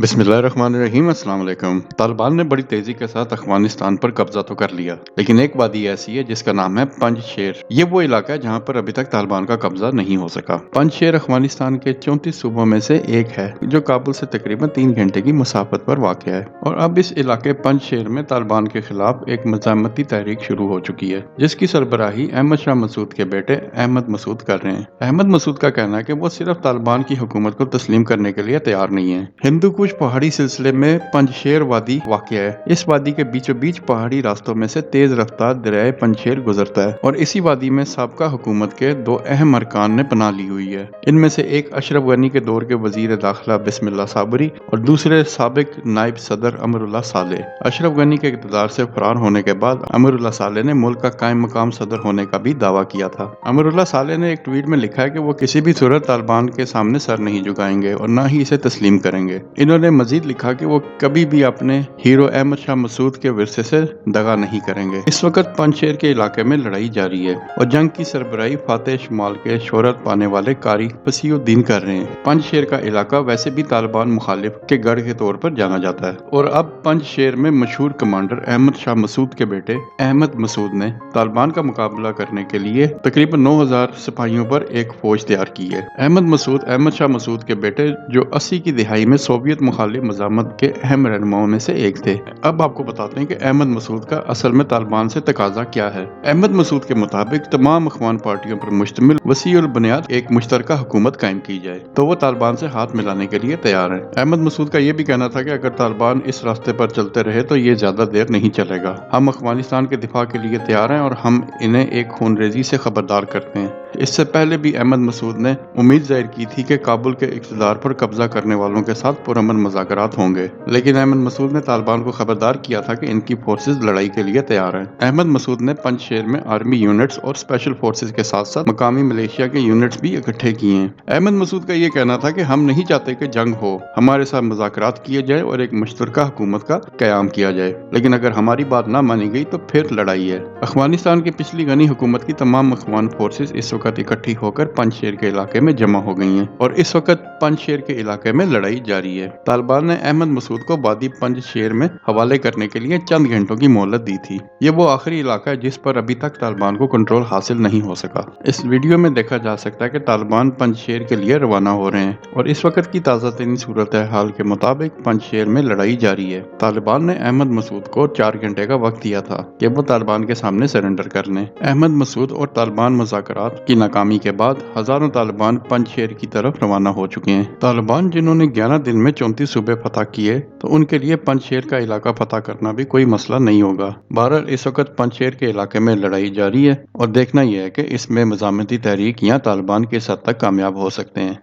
बिस्मिल्लाहिर्रहमानिर्रहीम। अस्सलाम वालेकुम। तालिबान ने बड़ी तेजी के साथ अफगानिस्तान पर कब्जा तो कर लिया, लेकिन एक वादी ऐसी है जिसका नाम है पंजशेर। ये वो इलाका है जहाँ पर अभी तक तालिबान का कब्जा नहीं हो सका। पंजशेर अफगानिस्तान के 34 सूबों में से एक है जो काबुल से तकरीबन 3 घंटे की मुसाफत पर वाक़ है। और अब इस इलाके पंजशेर में तालिबान के खिलाफ एक मज़ामती तहरीक शुरू हो चुकी है, जिसकी सरबराही अहमद शाह मसूद के बेटे अहमद मसूद कर रहे हैं। अहमद मसूद का कहना है कि वो सिर्फ तालिबान की हुकूमत को तस्लीम करने के लिए तैयार नहीं है। हिंदू कुश पहाड़ी सिलसिले में पंजशेर वादी वाक़या है। इस वादी के बीचों बीच पहाड़ी रास्तों में से तेज रफ्तार दरियाए पंजशेर गुजरता है और इसी वादी में साबका हुकूमत के 2 अहम अरकान ने पनाह ली हुई है। इनमें से एक अशरफ गनी के दौर के वजीर दाखिला बिस्मिल्लाह साबरी और दूसरे साबिक नायब सदर अमरुल्लाह सालेह। अशरफ गनी के इक़्तिदार से फरार होने के बाद अमरुल्लाह सालेह ने मुल्क का कायम मकाम सदर होने का भी दावा किया था। अमरुल्लाह सालेह ने एक ट्वीट में लिखा है कि वो किसी भी सूरत तालिबान के सामने सर नहीं झुकाएंगे और न ही इसे तस्लीम करेंगे। इन्होंने मजीद लिखा कि वो कभी भी अपने हीरो अहमद शाह मसूद के विरसे से दगा नहीं करेंगे। इस वक्त पंजशेर के इलाके में लड़ाई जारी है और जंग की सरबराही फातेह शुमाल के शोहरत पाने वाले कारी फसीउद्दीन कर रहे हैं। पंजशेर का इलाका वैसे भी तालिबान मुखालिफ के गढ़ के तौर पर जाना जाता है और अब पंजशेर में मशहूर कमांडर अहमद शाह मसूद के बेटे अहमद मसूद ने तालिबान का मुकाबला करने के लिए तकरीबन 9000 सिपाहियों पर एक फौज तैयार की है। अहमद शाह मसूद के बेटे जो 80 की दिहाई में सोवियत मुखालिफ मज़ामत के अहम रहनुमाओं में से एक थे। अब आपको बताते हैं कि अहमद मसूद का असल में तालिबान से तकाजा क्या है। अहमद मसूद के मुताबिक तमाम अखवान पार्टियों पर मुश्तमिल वसीउल बुनियाद एक मुश्तरका हुकूमत कायम की जाए तो वो तालिबान से हाथ मिलाने के लिए तैयार है। अहमद मसूद का ये भी कहना था कि अगर तालिबान इस रास्ते पर चलते रहे तो ये ज्यादा देर नहीं चलेगा। हम अफगानिस्तान के दिफा के लिए तैयार हैं और हम इन्हें एक खूनरेजी से खबरदार करते हैं। इससे पहले भी अहमद मसूद ने उम्मीद जाहिर की थी कि काबुल के इक़्तिदार पर कब्जा करने वालों के साथ पुरअमन मुज़ाकरात होंगे, लेकिन अहमद मसूद ने तालिबान को खबरदार किया था कि इनकी फोर्सेज लड़ाई के लिए तैयार हैं। अहमद मसूद ने पंजशेर में आर्मी यूनिट्स और स्पेशल फोर्सेज के साथ साथ मकामी मलेशिया के यूनिट्स भी इकट्ठे किए हैं। अहमद मसूद का ये कहना था कि हम नहीं चाहते कि जंग हो, हमारे साथ मुज़ाकरात किए जाए और एक मुश्तरका हुकूमत का क़याम किया जाए, लेकिन अगर हमारी बात ना मानी गई तो फिर लड़ाई है। अफगानिस्तान की पिछली गनी हुकूमत की तमाम अफगान फोर्सेज इस वक्त इकट्ठी होकर पंजशेर के इलाके में जमा हो गई हैं और इस वक्त पंजशेर के इलाके में लड़ाई जारी है। तालिबान ने अहमद मसूद को वादी पंजशेर में हवाले करने के लिए चंद घंटों की मोहलत दी थी। ये वो आखिरी इलाका है जिस पर अभी तक तालिबान को कंट्रोल हासिल नहीं हो सका। इस वीडियो में देखा जा सकता है कि तालिबान पंजशेर के लिए रवाना हो रहे हैं और इस वक्त की ताज़ा तरीन सूरत हाल के मुताबिक पंजशेर में लड़ाई जारी है। तालिबान ने अहमद मसूद को 4 घंटे का वक्त दिया था कि वो तालिबान के सामने सरेंडर कर लें। अहमद मसूद और तालिबान मुज़ाकरात की नाकामी के बाद हजारों तालिबान पंजशेर की तरफ रवाना हो चुके हैं। तालिबान जिन्होंने 11 दिन में 34 सूबे फतह किए तो उनके लिए पंजशेर का इलाका फतह करना भी कोई मसला नहीं होगा। बहरहाल इस वक्त पंजशेर के इलाके में लड़ाई जारी है और देखना यह है कि इसमें मज़ामती तहरीक या तालिबान किस हद तक कामयाब हो सकते हैं।